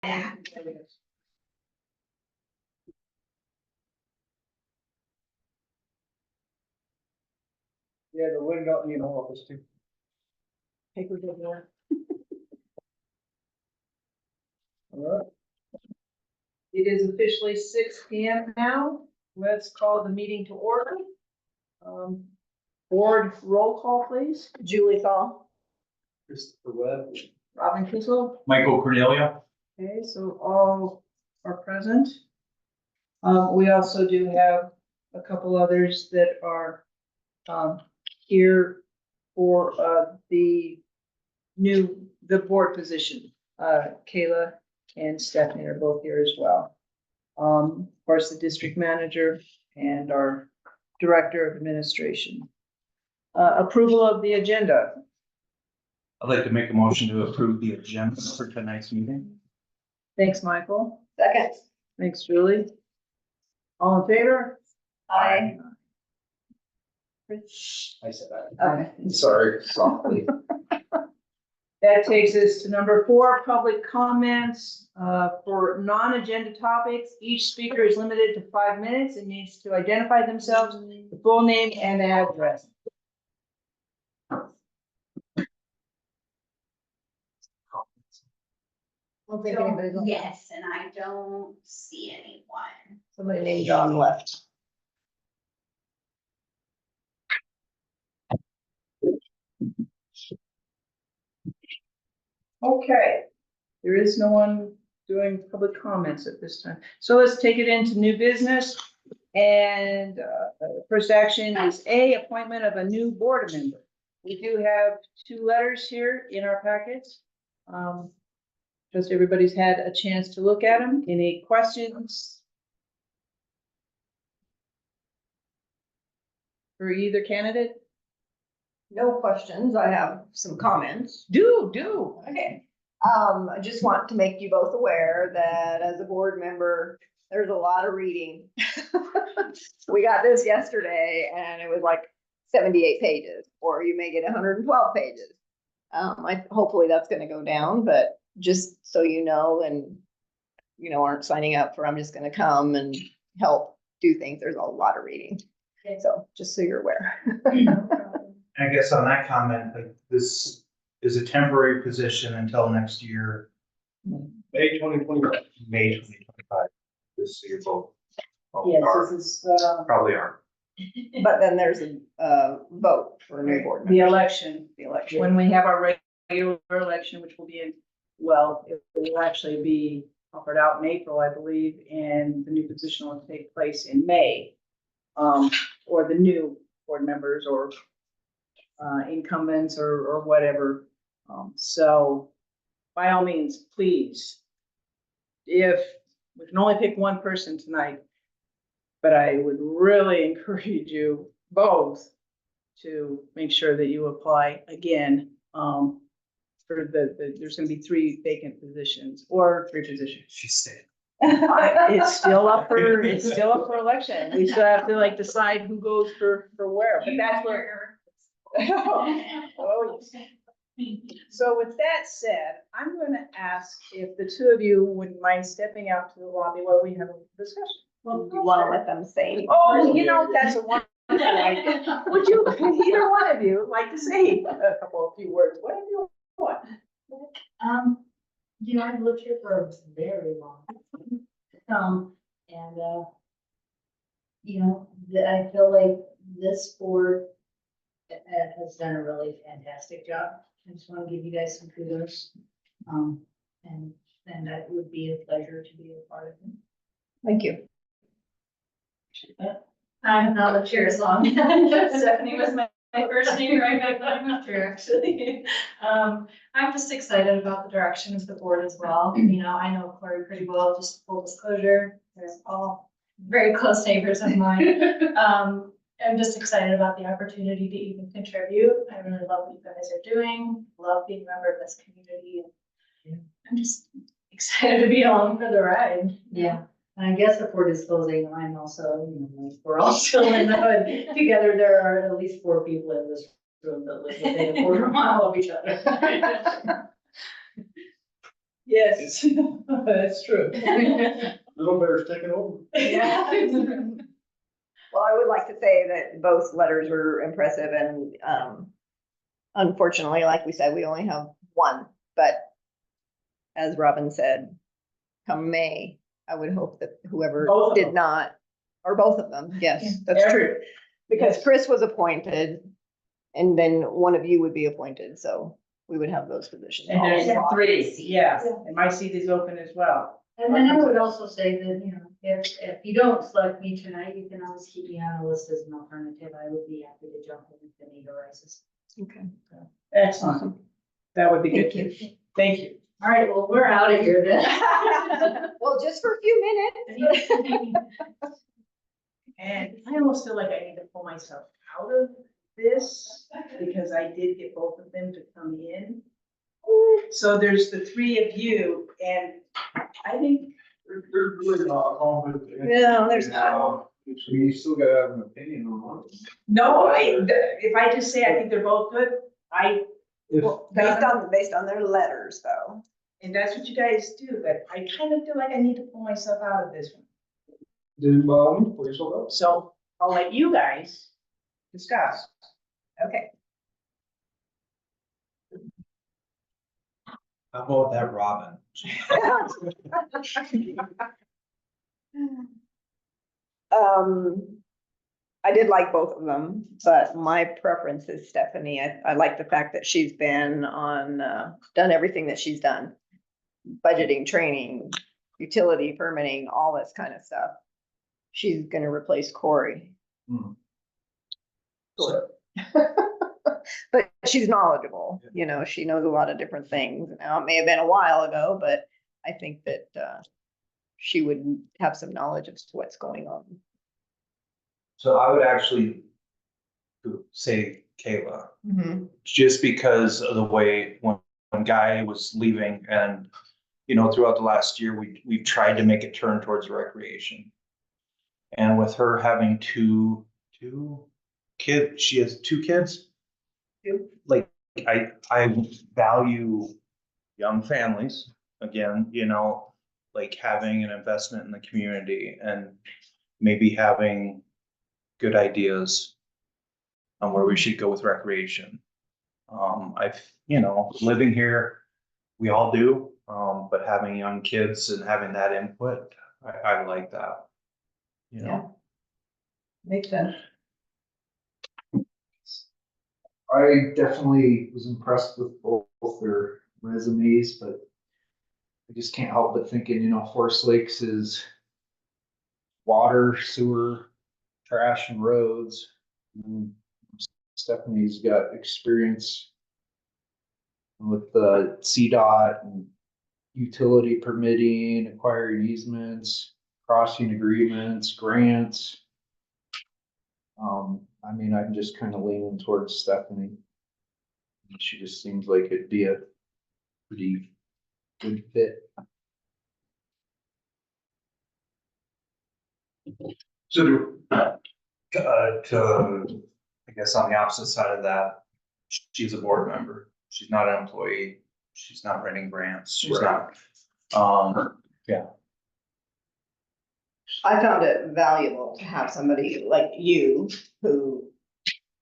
Yeah, the wind got me in the office too. Paper did work. All right. It is officially 6 p.m. now. Let's call the meeting to order. Board roll call, please. Julie Thal. Christopher Webb. Robin Kissel. Michael Cornelia. Okay, so all are present. We also do have a couple others that are here for the board position. Kayla and Stephanie are both here as well. Of course, the district manager and our director of administration. Approval of the agenda. I'd like to make a motion to approve the agenda for tonight's meeting. Thanks, Michael. Second. Thanks, Julie. All in favor? Aye. I said that. Okay. Sorry, softly. That takes us to number 4, public comments for non-agenda topics. Each speaker is limited to 5 minutes and needs to identify themselves, the full name and address. Yes, and I don't see anyone. Somebody named John left. Okay, there is no one doing public comments at this time. So let's take it into new business. And first action is A, appointment of a new board member. We do have 2 letters here in our packets. Just everybody's had a chance to look at them. Any questions for either candidate? No questions. I have some comments. Do. Okay. I just want to make you both aware that as a board member, there's a lot of reading. We got this yesterday and it was like 78 pages, or you may get 112 pages. Hopefully that's gonna go down, but just so you know, and you know, aren't signing up for, I'm just gonna come and help do things. There's a lot of reading. So just so you're aware. I guess on that comment, like this is a temporary position until next year, May 2025. May 2025. This year both. Yes, are, this is probably aren't. But then there's a vote for a new board member. the election. When we have our regular election, which will be in, well, it will actually be offered out in April, I believe, and the new position will take place in May. Or the new board members or incumbents or whatever. So by all means, please, if we can only pick one person tonight, but I would really encourage you both to make sure that you apply again. For there's gonna be 3 vacant positions or 3 positions. She said. It's still up for election. We still have to like decide who goes for where, but that's where. Oh, yes. So with that said, I'm gonna ask if the 2 of you wouldn't mind stepping out to the lobby while we have a discussion. Do you want to let them say? Oh, you know, that's a wonderful idea. Would you, either one of you, like to say a few words? Whatever you want. You know, I've lived here for a very long time. You know, that I feel like this board has done a really fantastic job. I just want to give you guys some kudos. And that would be a pleasure to be a part of it. Thank you. I have not lived here as long. Stephanie was my first name right back when I moved here, actually. I'm just excited about the direction of the board as well. You know, I know Corey pretty well, just full disclosure. They're all very close neighbors of mine. I'm just excited about the opportunity to even contribute. I really love what you guys are doing. Love being a member of this community. I'm just excited to be along for the ride. Yeah, and I guess if we're disclosing, I'm also, you know, like, we're all still in the hood together. There are at least 4 people in this room that live within a quarter mile of each other. Yes, that's true. Little bear's taking over. Well, I would like to say that both letters were impressive and, unfortunately, like we said, we only have one, but as Robin said, come May, I would hope that whoever Both of did them. not, or both of them, yes, that's true. Because Yes. Chris was appointed and then one of you would be appointed, so we would have those positions. And there's Yeah. three, yeah, and my seat is open as well. And then I would also say that, you know, if you don't select me tonight, you can always keep me on the list as an alternative. I would be happy to jump in if the need arises. Okay. Excellent. That would be good Thank too. Thank you. All right, well, we're out of here then. Well, just for a few minutes. And I almost feel like I need to pull myself out of this because I did get both of them to come in. So there's the three of you and I think, There's really not a conflict. No, there's not. You still gotta have an opinion on one. no, if I just say I think they're both good, Well, based on their letters though. and that's what you guys do, but I kind of feel like I need to pull myself out of this one. Then by all means, pull yourself up. So I'll let you guys discuss. Okay. How about that Robin? I did like both of them, but my preference is Stephanie. I like the fact that she's been on, done everything that she's done. Budgeting, training, utility permitting, all this kind of stuff. She's gonna replace Corey. Hmm. Sort of. But she's knowledgeable, you know, she knows a lot of different things. Now, it may have been a while ago, but I think that, she would have some knowledge of what's going on. So I would actually say Kayla, just because of the way when Guy was leaving and, you know, throughout the last year, we've tried to make it turn towards recreation. And with her having two kids, she has two kids. Two. Like, I value young families, again, you know, like having an investment in the community and maybe having good ideas on where we should go with recreation. You know, living here, we all do, but having young kids and having that input, I like that. You know, Makes sense. I definitely was impressed with both their resumes, but I just can't help but thinking, you know, Forest Lakes is water, sewer, trash and roads. And Stephanie's got experience with the CDOT and utility permitting, acquiring easements, crossing agreements, grants. I mean, I'm just kind of leaning towards Stephanie. She just seems like it'd be a pretty good fit. so I guess on the opposite side of that, she's a board member. She's not an employee. She's not writing grants. She's not, yeah. I found it valuable to have somebody like you who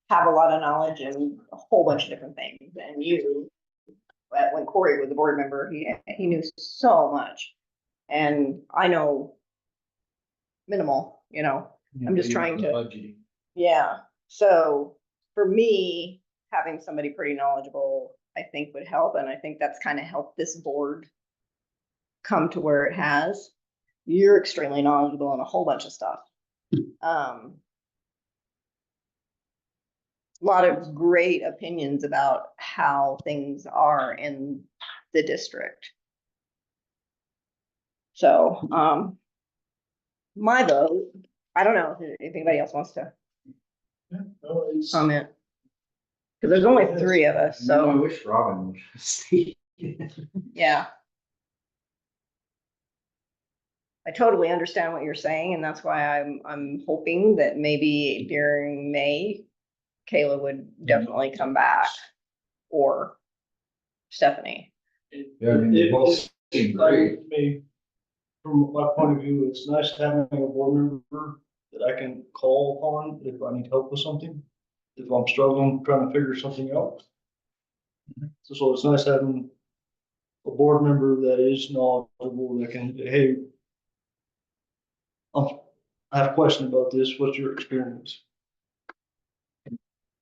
have a lot of knowledge in a whole bunch of different things. And you, when Corey was a board member, he knew so much. And I know minimal, you know, I'm just trying to, Budgeting. yeah. So for me, having somebody pretty knowledgeable, I think would help. And I think that's kind of helped this board come to where it has. You're extremely knowledgeable in a whole bunch of stuff. A lot of great opinions about how things are in the district. So, my vote, I don't know if anybody else wants to comment. Cause there's only three of us, I so, wish Robin would stay. yeah. I totally understand what you're saying, and that's why I'm hoping that maybe during May, Kayla would definitely come back, or Stephanie. Yeah, I mean, they both seemed great. From my point of view, it's nice having a board member that I can call upon if I need help with something. If I'm struggling, trying to figure something out. So it's nice having a board member that is knowledgeable, that can, hey, I have a question about this, what's your experience?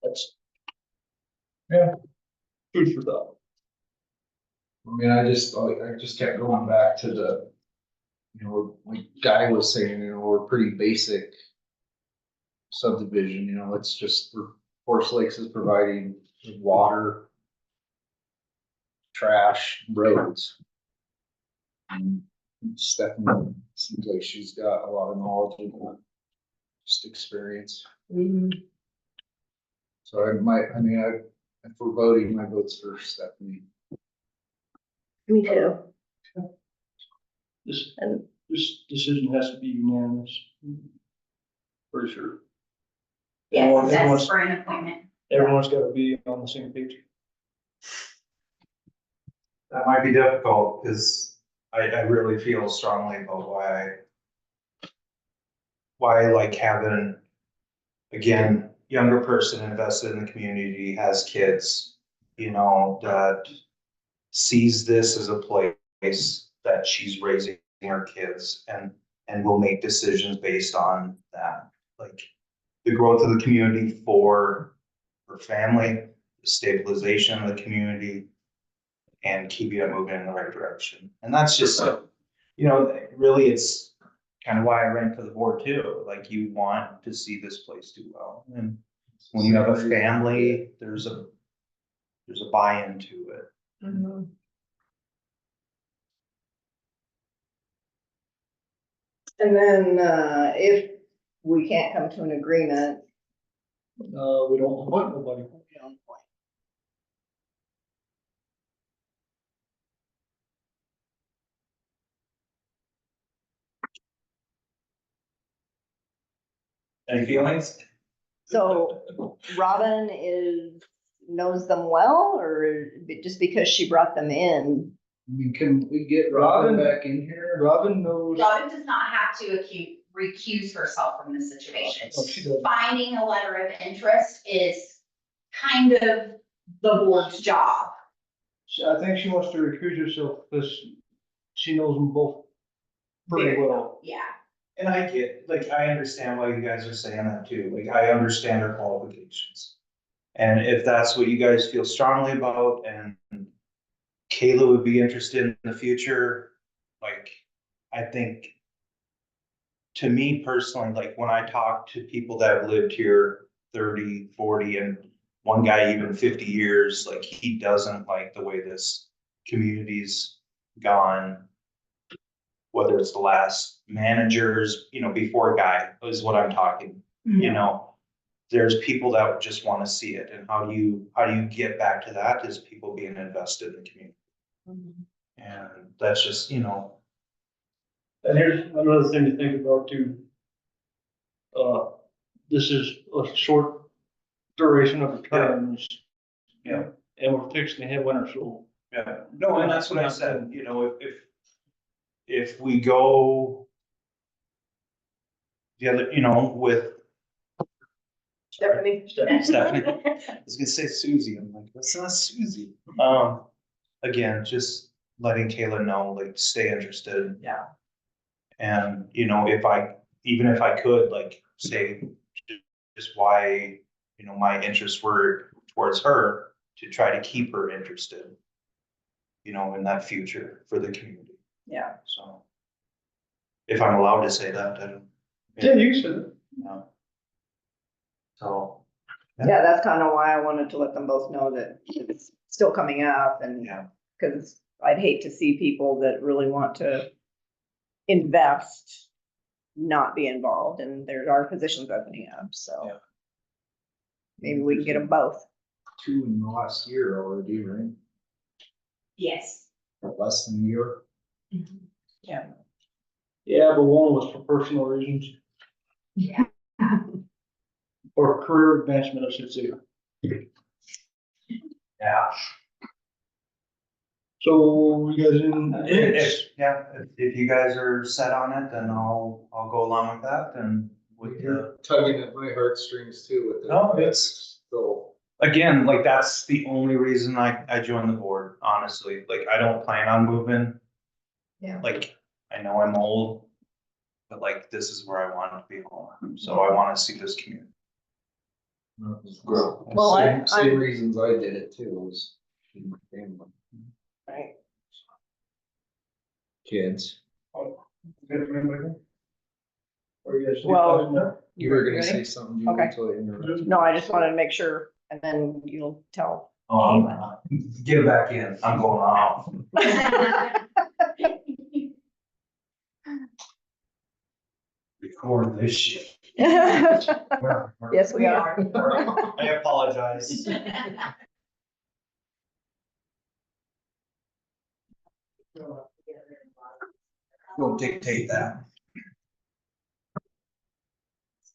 That's. Yeah. Food for thought. I mean, I just kept going back to the, you know, like Guy was saying, you know, we're pretty basic subdivision, you know, it's just, Horse Lakes is providing water, trash, roads. And Stephanie seems like she's got a lot of knowledge and just experience. So if we're voting, my vote's for Stephanie. Me too. This, And this decision has to be unanimous. Pretty sure. Yes, that's Everyone's, for an appointment. everyone's gotta be on the same page. That might be difficult, because I really feel strongly about why I like having, again, younger person invested in the community, has kids, you know, that sees this as a place that she's raising her kids, and will make decisions based on that. Like the growth of the community for her family, the stabilization of the community, and keeping it moving in the right direction. And that's just, you know, really it's kind of why I ran for the board too. Like, you want to see this place do well. And when you have a family, there's a buy-in to it. And then, if we can't come to an agreement, We don't appoint nobody. we don't appoint. Any feelings? So Robin knows them well, or just because she brought them in? I mean, can we get Robin back in here? Robin knows. Robin does not have to recuse herself from this situation. No, she doesn't. Finding a letter of interest is kind of the board's job. I think she wants to recuse herself because she knows them both pretty well. Yeah. And I understand why you guys are saying that too. Like, I understand her qualifications. And if that's what you guys feel strongly about, and Kayla would be interested in the future, like, I think, to me personally, like when I talk to people that have lived here 30, 40, and one guy even 50 years, like, he doesn't like the way this community's gone. Whether it's the last managers, you know, before Guy is what I'm talking, you know, there's people that just want to see it. And how do you get back to that, is people being invested in the community. And that's just, you know. And here's another thing to think about too. This is a short duration of the terms. Yeah. And we're fixing to hit winter, so. Yeah, no, and that's what I said, you know, if we go the other, you know, with Stephanie? Stephanie, I was gonna say Susie, I'm like, that's not Susie. Again, just letting Kayla know, like, stay interested. Yeah. And, you know, even if I could, like, say just why, you know, my interests were towards her, to try to keep her interested, you know, in that future for the community. Yeah. So if I'm allowed to say that, I don't. Yeah, you said it. No. So. Yeah, that's kind of why I wanted to let them both know that it's still coming up, and Yeah. because I'd hate to see people that really want to invest not be involved, and there are positions opening up, so. Yeah. Maybe we can get them both. 2 in the last year already, right? Yes. Or less than a year. Yeah. Yeah, but one was for personal reasons. Yeah. Or career advancement, I should say. Yeah. So you guys in? If you guys are set on it, then I'll go along with that and with the, You're tugging at my heartstrings too with it. No, it's- So, again, like, that's the only reason I joined the board, honestly. Like, I don't plan on moving. Yeah. Like, I know I'm old, but like, this is where I want to be home. So I want to see this community grow. Well, same reasons I did it too, was in my family, Right. kids. Or you guys? Well, You were gonna ready? say something, you Okay. until I interrupted. No, I just wanted to make sure, and then you'll tell. Get back in, I'm going off. Record this shit. Yes, we are. I apologize. Don't dictate that.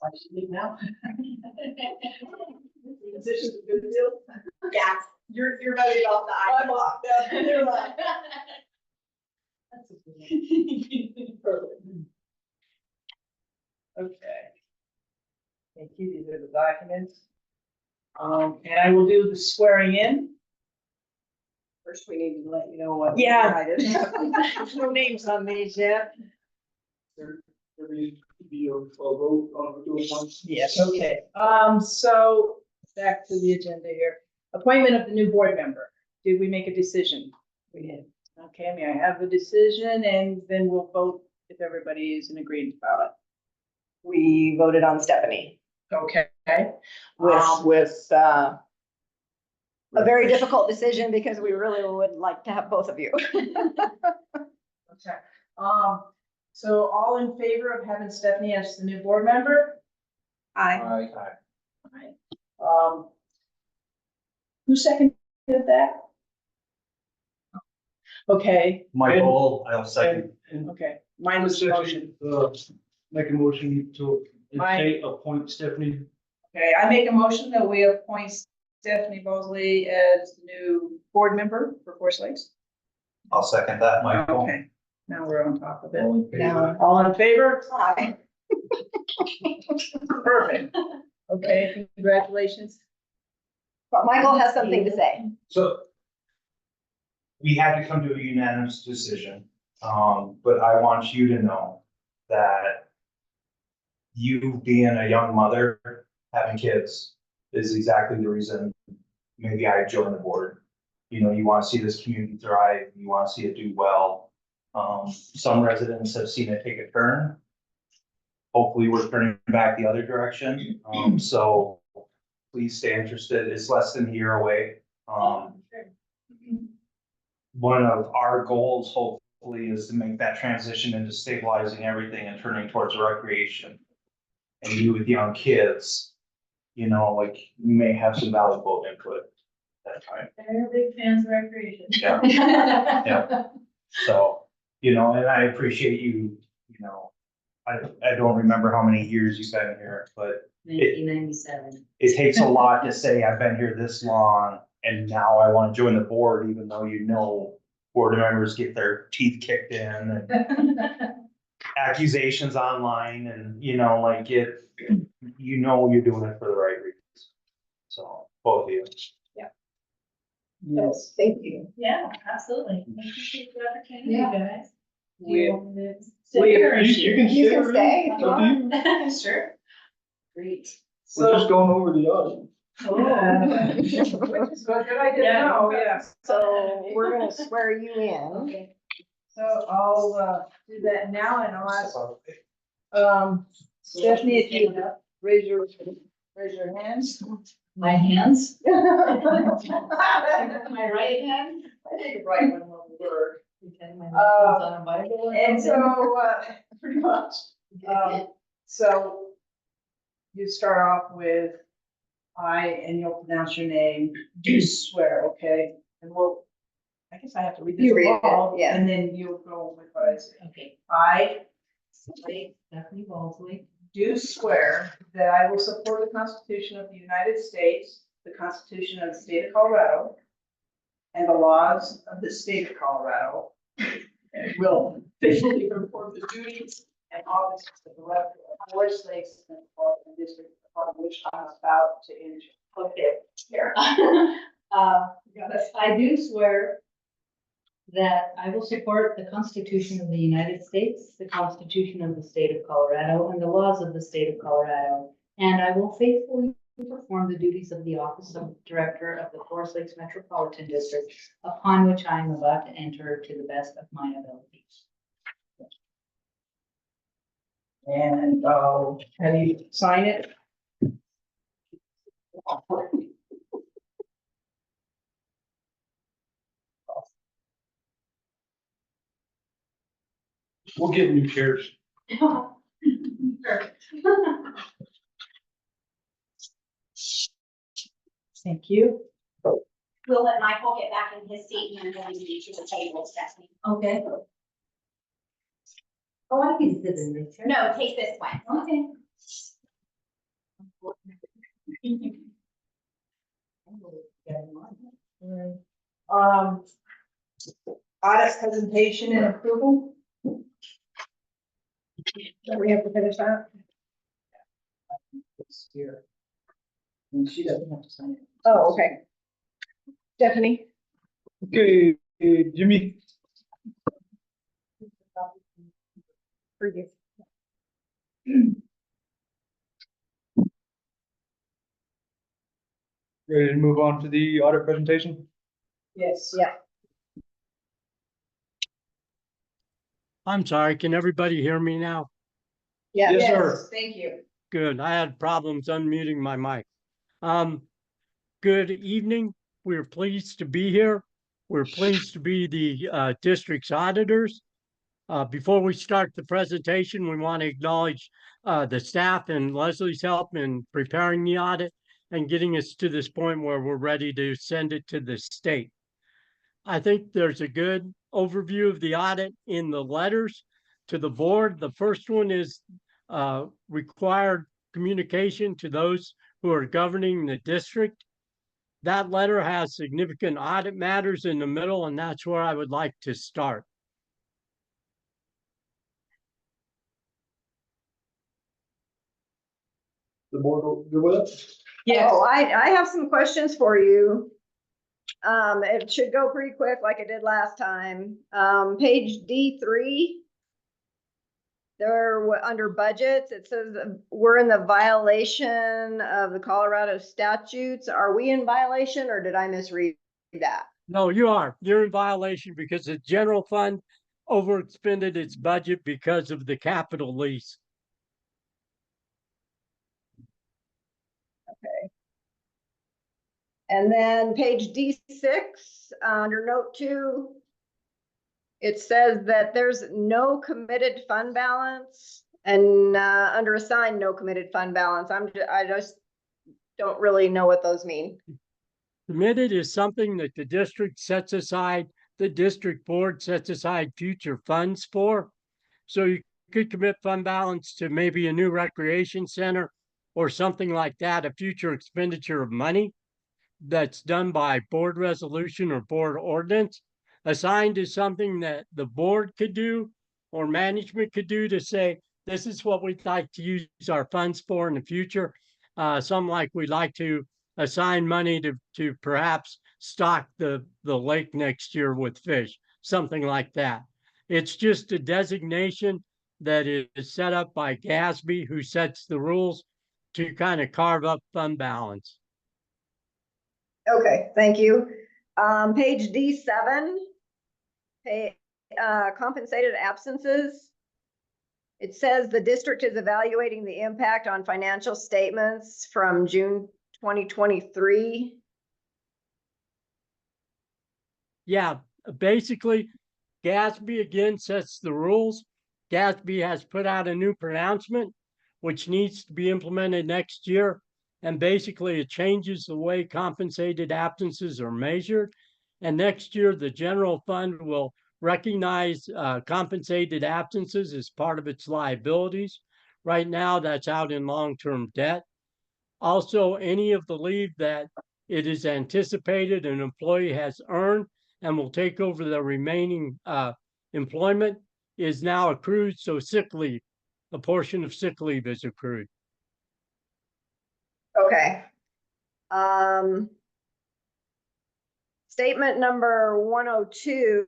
I should leave now. Position's a good deal. Yeah, you're ready off the I'm off, yeah, you're right. Perfect. Okay. Thank you, these are the documents. And I will do the swearing in. First, we need to let you know what. Yeah. There's no names on these yet. Be a vote on doing one. Yes, okay. So back to the agenda here. Appointment of the new board member. Did we make a decision? We did. Okay, may I have the decision and then we'll vote if everybody is in agreement about it. We voted on Stephanie Okay. with a very difficult decision because we really would like to have both of you. Okay. So all in favor of having Stephanie as the new board member? Aye. Aye. Who seconded that? Okay, Michael, I'll second. And okay, mine was the motion. Make a motion to Mine. appoint Stephanie. Okay, I make a motion that we appoint Stephanie Bosley as the new board member for Forest Lakes. I'll second that, Michael. Okay, now we're on top of it. All in favor? All in favor? Aye. Perfect. Okay, congratulations. But Michael has something to say. So we had to come to a unanimous decision, but I want you to know that you being a young mother, having kids is exactly the reason maybe I joined the board. You know, you want to see this community thrive, you want to see it do well. Some residents have seen it take a turn. Hopefully, we're turning back the other direction. So please stay interested. It's less than a year away. One of our goals, hopefully, is to make that transition into stabilizing everything and turning towards recreation. And you with young kids, you know, like, you may have some valuable input at that time. They're big fans of recreation. Yeah. Yeah. So, you know, and I appreciate you, you know, I don't remember how many years you've been here, but 1997. it takes a lot to say, I've been here this long and now I want to join the board, even though you know board members get their teeth kicked in and accusations online and, you know, like it, you know, you're doing it for the right reasons. So both of you. Yes. Thank you. Yeah, absolutely. Thank you for the opportunity, Yeah. guys. We- You You can You stay. can stay if you Up to you. Sure. Great. We're just So, going over the audience. which is good, I didn't Yeah. know, yeah. So we're gonna swear you in. Okay. So I'll, do that now and I'll ask, Stephanie, if you raise your hands. My hands? My right hand? I think the right one will work. Okay, my Uh, on a Bible. or And something? so, pretty much, so you start off with I, and you'll pronounce your name, do swear, okay? And we'll, I guess I have to read this You read it, all, yeah. and then you'll go with what I say. Okay, I Stephanie Ballsley, do swear that I will support the Constitution of the United States, the Constitution of the State of Colorado, and the laws of the state of Colorado. And will faithfully perform the duties and office of the director of Forest Lakes and Development District upon which I'm about to enter. Okay, here. I do swear that I will support the Constitution of the United States, the Constitution of the State of Colorado, and the laws of the State of Colorado. And I will faithfully perform the duties of the office of Director of the Forest Lakes Metropolitan District, upon which I am about to enter to the best of my abilities. And have you sign it? We'll get new chairs. Perfect. Thank you. We'll let Michael get back in his seat and then we'll meet you at the table, Stephanie. Okay. Oh, I can sit in this chair. No, take this one. Okay. Audit presentation and approval. Don't we have to finish that? It's here. And she doesn't have to sign it. Oh, okay. Stephanie? Okay, Jimmy, For you. ready to move on to the audit presentation? Yes. Yeah. I'm sorry, can everybody hear me now? Yeah. Yes, sir. Thank you. Good, I had problems unmuting my mic. Good evening, we're pleased to be here. We're pleased to be the district's auditors. Before we start the presentation, we want to acknowledge the staff and Leslie's help in preparing the audit and getting us to this point where we're ready to send it to the state. I think there's a good overview of the audit in the letters to the board. The first one is required communication to those who are governing the district. That letter has significant audit matters in the middle, and that's where I would like to start. The board will go with it? Yes. Oh, I have some questions for you. It should go pretty quick like it did last time. Page D3. Under budgets, it says we're in the violation of the Colorado statutes. Are we in violation or did I misread that? No, you're in violation because the general fund overexpended its budget because of the capital lease. And then page D6, under note 2, it says that there's no committed fund balance and under assigned no committed fund balance. I just don't really know what those mean. Committed is something that the district sets aside, the district board sets aside future funds for. So you could commit fund balance to maybe a new recreation center or something like that, a future expenditure of money that's done by board resolution or board ordinance. Assigned is something that the board could do or management could do to say, this is what we'd like to use our funds for in the future. Some like we'd like to assign money to perhaps stock the lake next year with fish, something like that. It's just a designation that is set up by GASB, who sets the rules to kind of carve up fund balance. Okay, thank you. Page D7, compensated absences. It says the district is evaluating the impact on financial statements from June 2023. Yeah, basically, GASB again sets the rules. GASB has put out a new pronouncement, which needs to be implemented next year. And basically, it changes the way compensated absences are measured. And next year, the general fund will recognize compensated absences as part of its liabilities. Right now, that's out in long-term debt. Also, any of the leave that it is anticipated an employee has earned and will take over the remaining employment is now accrued, so sick leave, a portion of sick leave is accrued. Okay. Statement number 102,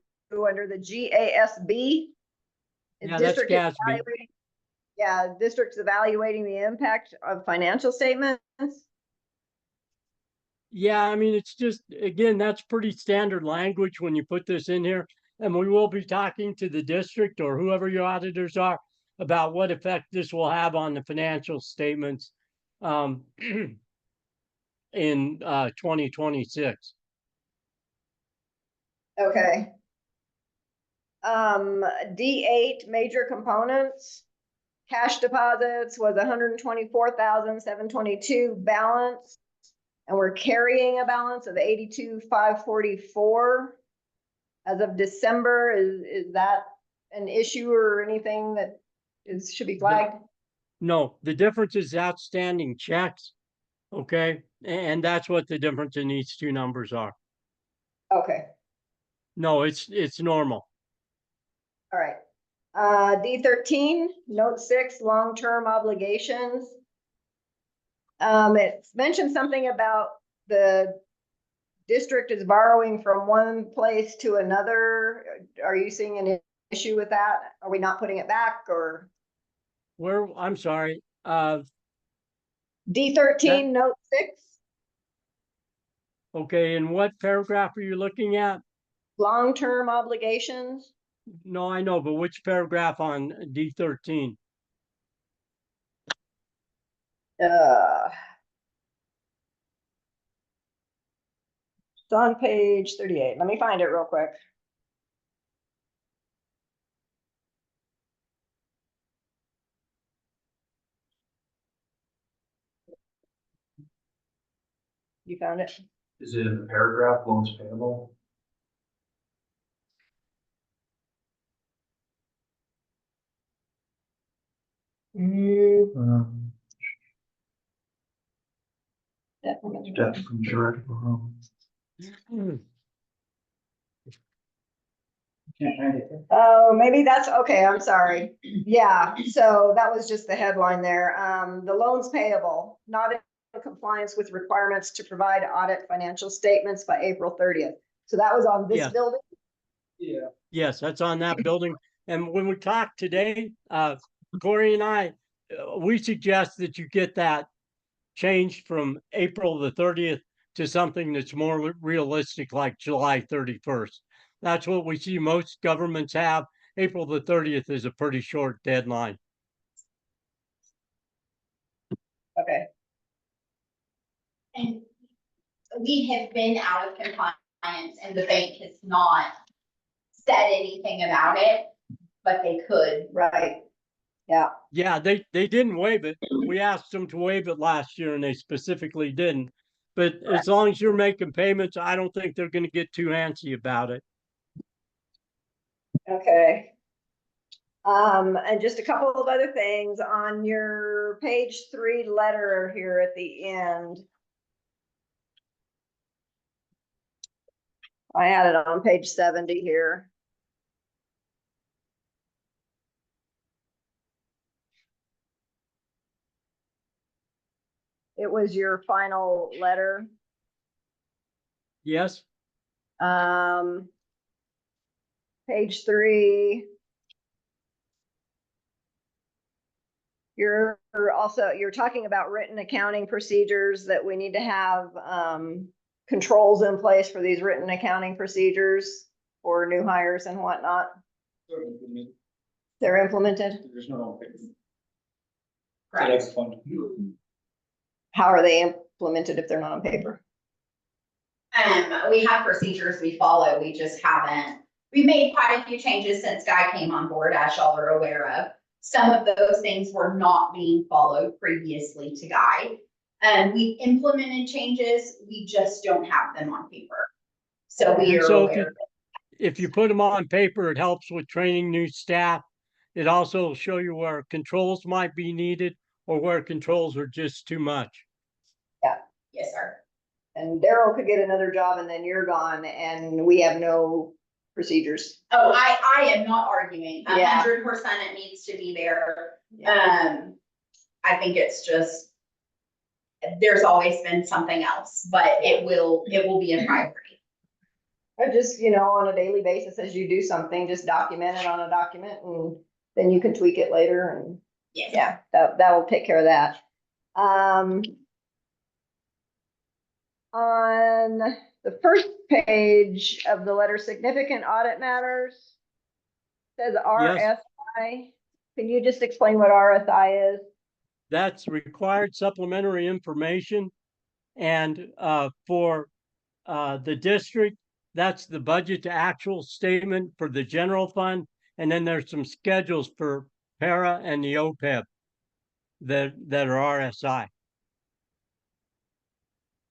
under the GASB. Yeah, that's GASB. District's evaluating the impact of financial statements. Yeah, I mean, it's just, again, that's pretty standard language when you put this in here. And we will be talking to the district or whoever your auditors are about what effect this will have on the financial statements in 2026. Okay. D8, major components. Cash deposits was 124,722 balance. And we're carrying a balance of 82,544 as of December. Is that an issue or anything that should be flagged? No, the difference is outstanding checks. Okay, and that's what the difference in these two numbers are. Okay, No, it's normal. all right. D13, note 6, long-term obligations. It's mentioned something about the district is borrowing from one place to another. Are you seeing an issue with that? Are we not putting it back, or? Where, I'm sorry, D13, note 6, okay, and what paragraph are you looking at? long-term obligations. No, I know, but which paragraph on D13? It's on page 38. Let me find it real quick. You found it? Is it in the paragraph, loans payable? Definitely. Debt from direct loan. Oh, maybe that's, okay, I'm sorry. Yeah, so that was just the headline there. The loans payable, not in compliance with requirements to provide audit financial statements by April 30th. So that was on this Yeah. building? Yeah. Yes, that's on that building. And when we talked today, Corey and I, we suggest that you get that changed from April the 30th to something that's more realistic, like July 31st. That's what we see most governments have. April the 30th is a pretty short deadline. Okay, And we have been out of compliance and the bank has not said anything about it, but they could. right. Yeah, Yeah, they didn't waive it. We asked them to waive it last year and they specifically didn't. But as long as you're making payments, I don't think they're going to get too antsy about it. okay. And just a couple of other things on your page 3 letter here at the end. I had it on page 70 here. It was your final letter. Yes? Page 3. You're talking about written accounting procedures, that we need to have controls in place for these written accounting procedures for new hires and whatnot. They're implemented. There's no. Correct. That's fun. How are they implemented if they're not on paper? We have procedures we follow, we just haven't, we made quite a few changes since Guy came on board, as y'all are aware of. Some of those things were not being followed previously to Guy. We implemented changes, we just don't have them on paper. So we are So aware of if you put them on paper, it helps with training new staff. It also will show you where controls might be needed or where controls are just too much. Yes, sir. and Daryl could get another job and then you're gone and we have no procedures. Oh, I am not arguing, Yeah. 100% it needs to be there. Yeah. I think it's just, there's always been something else, but it will be a priority. Or just, on a daily basis, as you do something, just document it on a document and then you can tweak it later and Yes. yeah, that will take care of that. On the first page of the letter, significant audit matters, says RSI. Can you just explain what RSI is? That's required supplementary information. And for the district, that's the budget to actual statement for the general fund. And then there's some schedules for para and the OPEB that are RSI.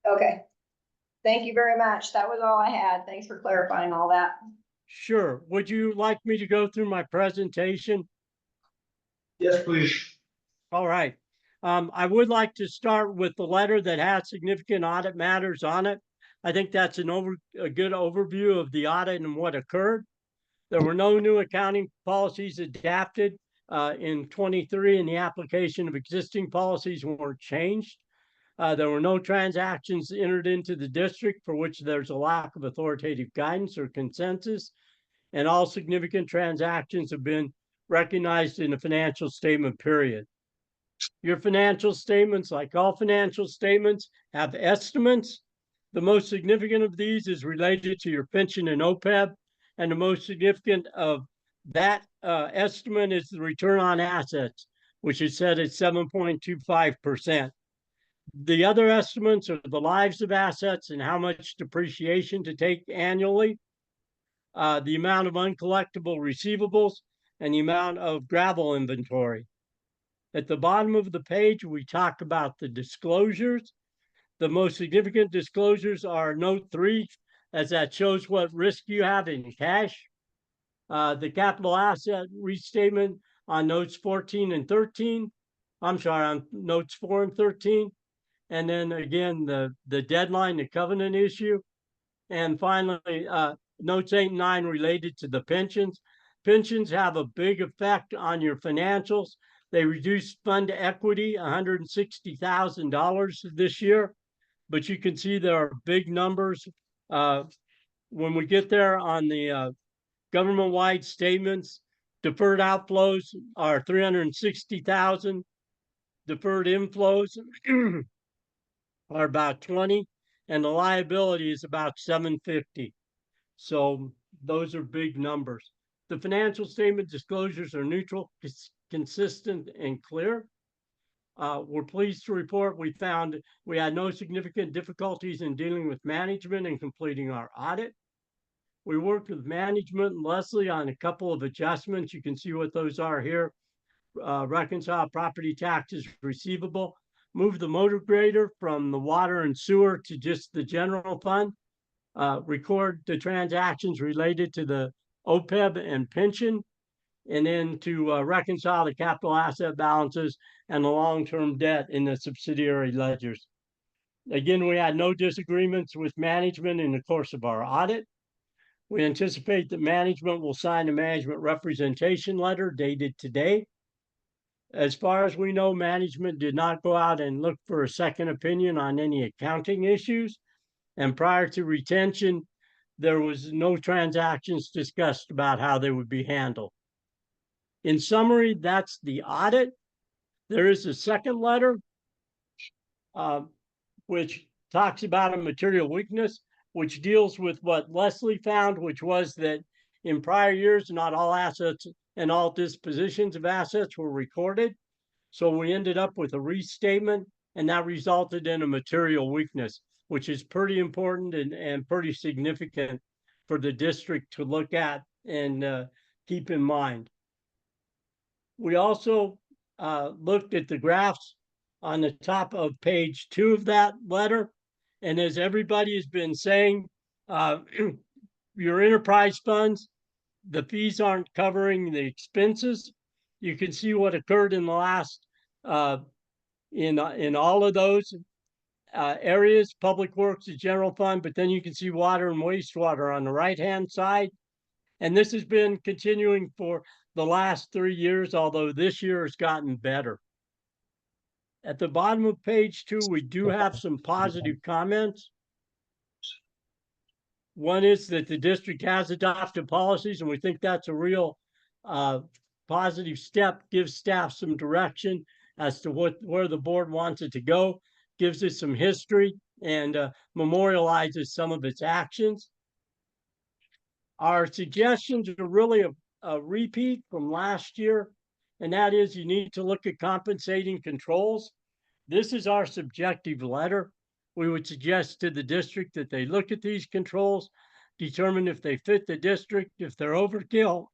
Okay. Thank you very much. That was all I had. Thanks for clarifying all that. Sure. Would you like me to go through my presentation? Yes, please. All right. I would like to start with the letter that has significant audit matters on it. I think that's a good overview of the audit and what occurred. There were no new accounting policies adapted in 23, and the application of existing policies weren't changed. There were no transactions entered into the district for which there's a lack of authoritative guidance or consensus, and all significant transactions have been recognized in the financial statement period. Your financial statements, like all financial statements, have estimates. The most significant of these is related to your pension and OPEB, and the most significant of that estimate is the return on assets, which is set at 7.25%. The other estimates are the lives of assets and how much depreciation to take annually, the amount of uncollectible receivables, and the amount of gravel inventory. At the bottom of the page, we talk about the disclosures. The most significant disclosures are note 3, as that shows what risk you have in cash. The capital asset restatement on notes 14 and 13. I'm sorry, on notes 4 and 13. And then again, the deadline, the covenant issue. And finally, notes 8 and 9 related to the pensions. Pensions have a big effect on your financials. They reduced fund to equity $160,000 this year, but you can see there are big numbers. When we get there on the government-wide statements, deferred outflows are 360,000. Deferred inflows are about 20, and the liability is about 750. So those are big numbers. The financial statement disclosures are neutral, consistent, and clear. We're pleased to report we found we had no significant difficulties in dealing with management and completing our audit. We worked with management and Leslie on a couple of adjustments. You can see what those are here. Reconcile property taxes receivable, move the motor grader from the water and sewer to just the general fund, record the transactions related to the OPEB and pension, and then to reconcile the capital asset balances and the long-term debt in the subsidiary ledgers. Again, we had no disagreements with management in the course of our audit. We anticipate that management will sign a management representation letter dated today. As far as we know, management did not go out and look for a second opinion on any accounting issues. And prior to retention, there was no transactions discussed about how they would be handled. In summary, that's the audit. There is a second letter, which talks about a material weakness, which deals with what Leslie found, which was that in prior years, not all assets and all dispositions of assets were recorded. So we ended up with a restatement, and that resulted in a material weakness, which is pretty important and pretty significant for the district to look at and keep in mind. We also looked at the graphs on the top of page 2 of that letter. And as everybody has been saying, your enterprise funds, the fees aren't covering the expenses. You can see what occurred in the last, in all of those. areas, Public Works, the general fund, but then you can see water and wastewater on the right-hand side. And this has been continuing for the last 3 years, although this year has gotten better. At the bottom of page 2, we do have some positive comments. One is that the district has adopted policies, and we think that's a real positive step, gives staff some direction as to where the board wants it to go, gives it some history, and memorializes some of its actions. Our suggestions are really a repeat from last year, and that is you need to look at compensating controls. This is our subjective letter. We would suggest to the district that they look at these controls, determine if they fit the district, if they're overkill,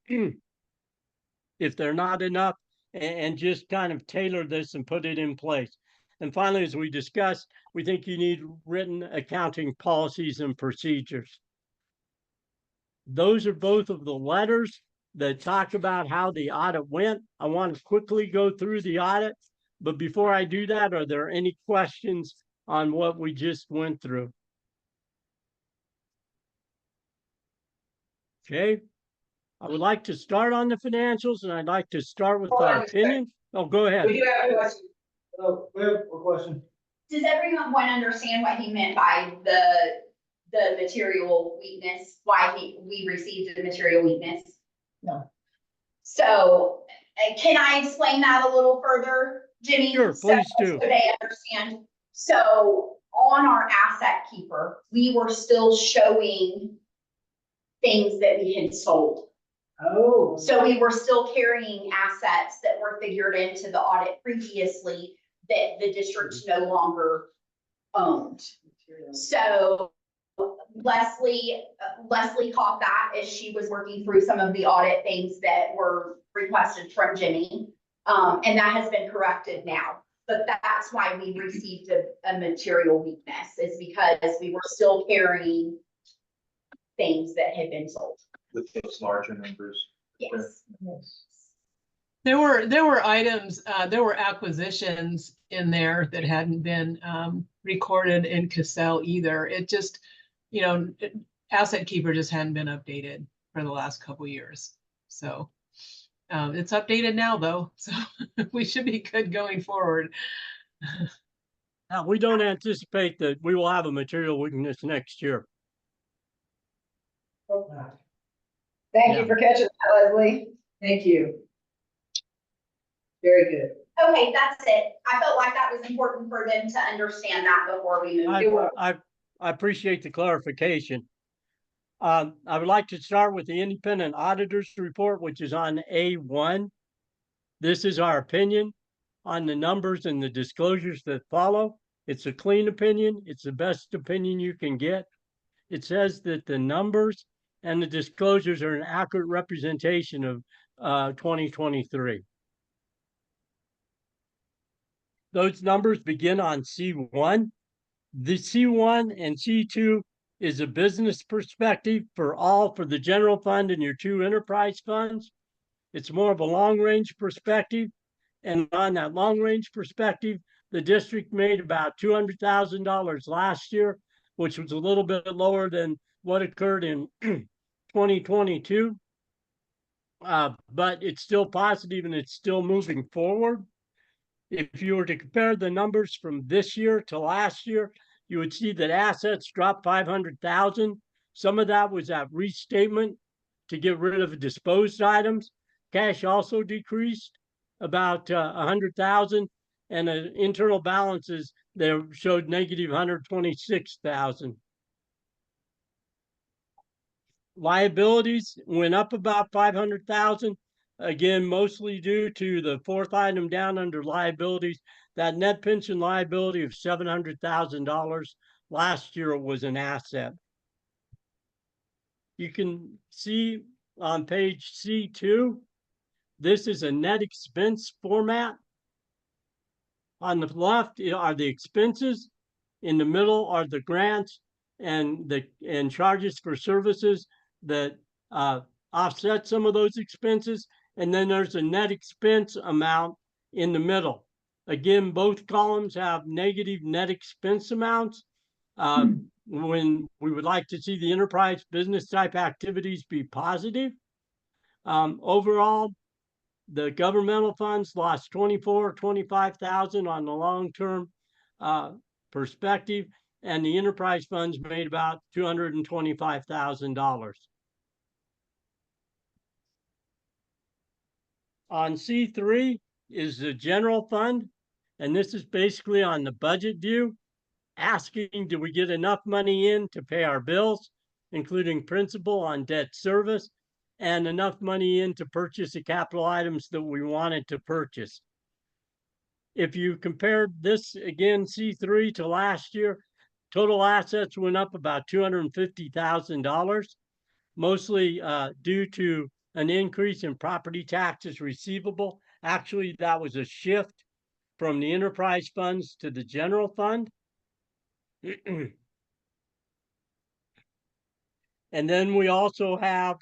if they're not enough, and just kind of tailor this and put it in place. And finally, as we discussed, we think you need written accounting policies and procedures. Those are both of the letters that talk about how the audit went. I want to quickly go through the audit, but before I do that, are there any questions on what we just went through? Okay, I would like to start on the financials, and I'd like to start with our opinion. Oh, go ahead. We have a question. Oh, we have a question. Does everyone understand what he meant by the material weakness? Why we received the material weakness? No. So, can I explain that a little further, Jimmy? Sure, please do. So they understand. So on our asset keeper, we were still showing things that we had sold. Oh. So we were still carrying assets that were figured into the audit previously that the district no longer owned. So Leslie caught that as she was working through some of the audit things that were requested from Jimmy. And that has been corrected now. But that's why we received a material weakness, is because we were still carrying things that had been sold. With those larger numbers. Yes. There were items, there were acquisitions in there that hadn't been recorded in Cassell either. It just, Asset Keeper just hadn't been updated for the last couple years. So it's updated now though, so we should be good going forward. Now, we don't anticipate that we will have a material weakness next year. Thank you for catching that, Leslie. Thank you. Very good. Okay, that's it. I felt like that was important for them to understand that before we move forward. I appreciate the clarification. I would like to start with the independent auditor's report, which is on A1. This is our opinion on the numbers and the disclosures that follow. It's a clean opinion. It's the best opinion you can get. It says that the numbers and the disclosures are an accurate representation of 2023. Those numbers begin on C1. The C1 and C2 is a business perspective for the general fund and your two enterprise funds. It's more of a long-range perspective. And on that long-range perspective, the district made about $200,000 last year, which was a little bit lower than what occurred in 2022. But it's still positive and it's still moving forward. If you were to compare the numbers from this year to last year, you would see that assets dropped 500,000. Some of that was that restatement to get rid of disposed items. Cash also decreased about 100,000, and internal balances there showed negative 126,000. Liabilities went up about 500,000. Again, mostly due to the fourth item down under liabilities, that net pension liability of $700,000. Last year it was an asset. You can see on page C2, this is a net expense format. On the left are the expenses. In the middle are the grants and charges for services that offset some of those expenses. And then there's a net expense amount in the middle. Again, both columns have negative net expense amounts. When we would like to see the enterprise business type activities be positive. Overall, the governmental funds lost 25,000 on the long-term perspective, and the enterprise funds made about $225,000. On C3 is the general fund, and this is basically on the budget view, asking, do we get enough money in to pay our bills, including principal on debt service, and enough money in to purchase the capital items that we wanted to purchase. If you compared this again, C3 to last year, total assets went up about $250,000, mostly due to an increase in property taxes receivable. Actually, that was a shift from the enterprise funds to the general fund. And then we also have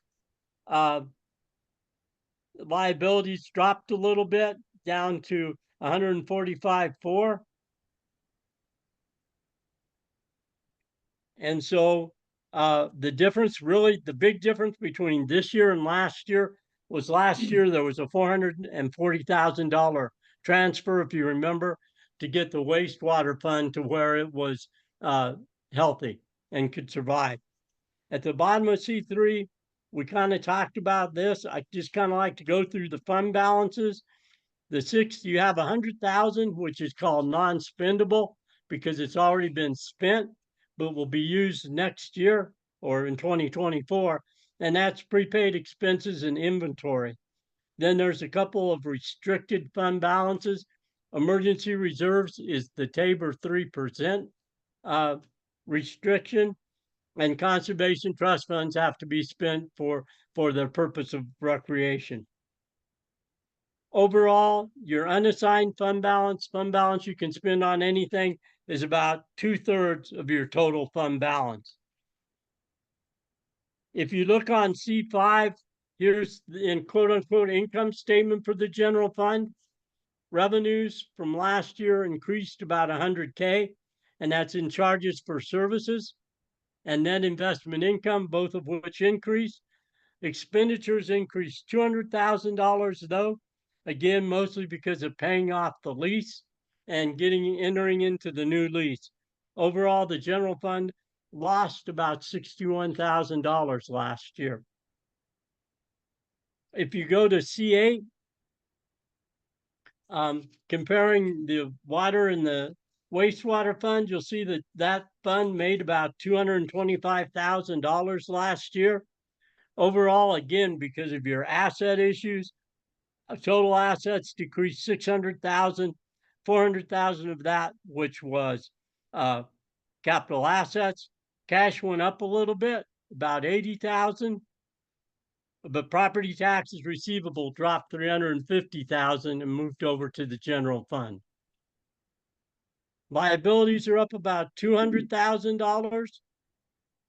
liabilities dropped a little bit down to 145.4. And so the difference, really, the big difference between this year and last year was last year there was a $440,000 transfer, if you remember, to get the wastewater fund to where it was healthy and could survive. At the bottom of C3, we kind of talked about this. I just kind of like to go through the fund balances. The sixth, you have 100,000, which is called non-spendable because it's already been spent, but will be used next year or in 2024. And that's prepaid expenses and inventory. Then there's a couple of restricted fund balances. Emergency reserves is the Tabor 3% restriction, and conservation trust funds have to be spent for the purpose of recreation. Overall, your unassigned fund balance you can spend on anything, is about 2/3 of your total fund balance. If you look on C5, here's the in quote unquote income statement for the general fund. Revenues from last year increased about 100K, and that's in charges for services and net investment income, both of which increased. Expenditures increased $200,000 though, again, mostly because of paying off the lease and entering into the new lease. Overall, the general fund lost about $61,000 last year. If you go to C8, comparing the water and the wastewater fund, you'll see that that fund made about $225,000 last year. Overall, again, because of your asset issues, total assets decreased 600,000, 400,000 of that, which was capital assets. Cash went up a little bit, about 80,000, but property taxes receivable dropped 350,000 and moved over to the general fund. Liabilities are up about $200,000,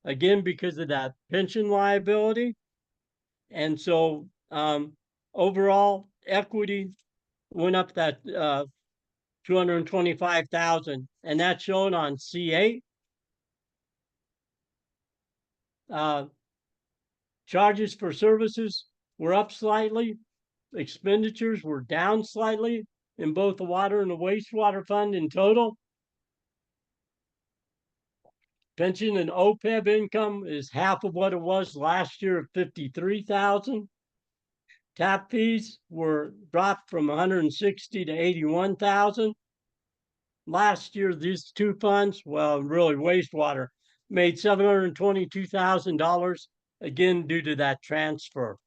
again, because of that pension liability. And so overall equity went up that 225,000, and that's shown on C8. Charges for services were up slightly. Expenditures were down slightly in both the water and the wastewater fund in total. Pension and OPEB income is half of what it was last year at 53,000. Tap fees were dropped from 160 to 81,000. Last year, these two funds, well, really wastewater, made $722,000, again, due to that transfer.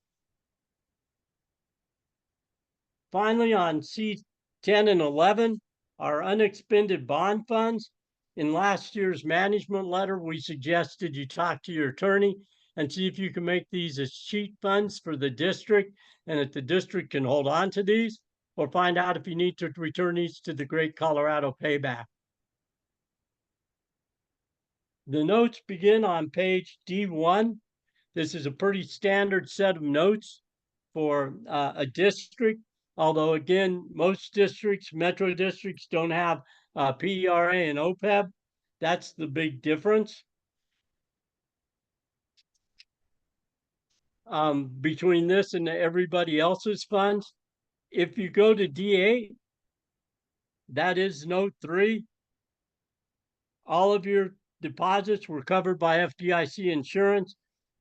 Finally, on C10 and 11, our unexpended bond funds. In last year's management letter, we suggested you talk to your attorney and see if you can make these as cheat funds for the district and that the district can hold on to these, or find out if you need to return these to the Great Colorado Payback. The notes begin on page D1. This is a pretty standard set of notes for a district. Although again, most districts, metro districts don't have PERA and OPEB. That's the big difference. Between this and everybody else's funds. If you go to D8, that is note 3. All of your deposits were covered by FDIC insurance,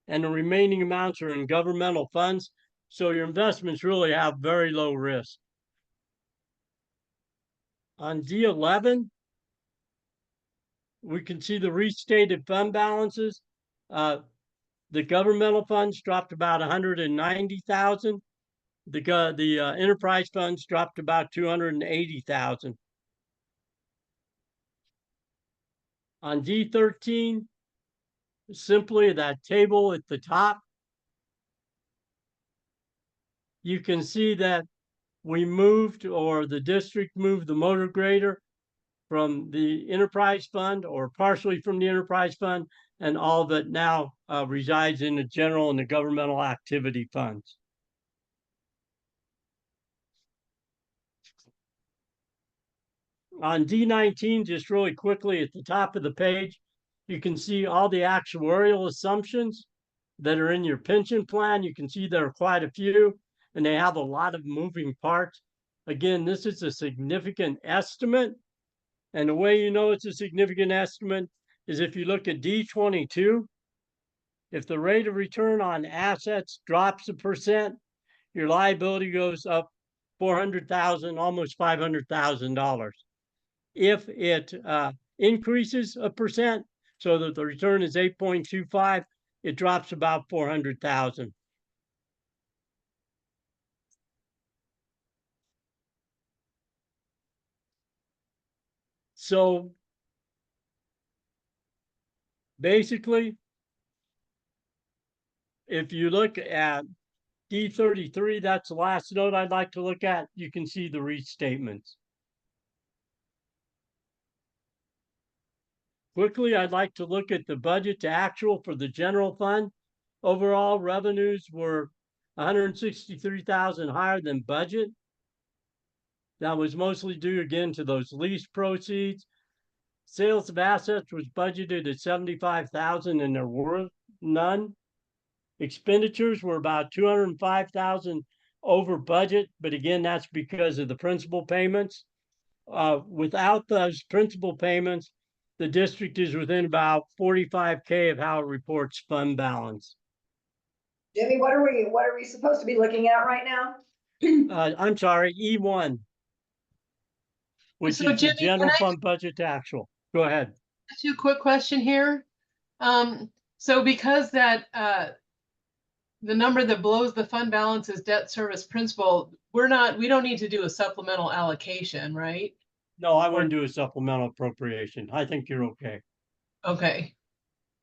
and the remaining amounts are in governmental funds. So your investments really have very low risk. On D11, we can see the restated fund balances. The governmental funds dropped about 190,000. The enterprise funds dropped about 280,000. On D13, simply that table at the top, you can see that we moved, or the district moved, the motor grader from the enterprise fund, or partially from the enterprise fund, and all of it now resides in the general and the governmental activity funds. On D19, just really quickly at the top of the page, you can see all the actuarial assumptions that are in your pension plan. You can see there are quite a few, and they have a lot of moving parts. Again, this is a significant estimate. And the way you know it's a significant estimate is if you look at D22, if the rate of return on assets drops 1%, your liability goes up 400,000, almost $500,000. If it increases 1%, so that the return is 8.25, it drops about 400,000. So basically, if you look at D33, that's the last note I'd like to look at. You can see the restatements. Quickly, I'd like to look at the budget to actual for the general fund. Overall revenues were 163,000 higher than budget. That was mostly due again to those lease proceeds. Sales of assets was budgeted at 75,000 and there were none. Expenditures were about 205,000 over budget, but again, that's because of the principal payments. Without those principal payments, the district is within about 45K of how it reports fund balance. Jimmy, what are we supposed to be looking at right now? I'm sorry, E1, which So is Jimmy, the general fund budget to actual. Go ahead. ask you a quick question here. So because that the number that blows the fund balance is debt service principal, we don't need to do a supplemental allocation, right? No, I wouldn't do a supplemental appropriation. I think you're okay. Okay.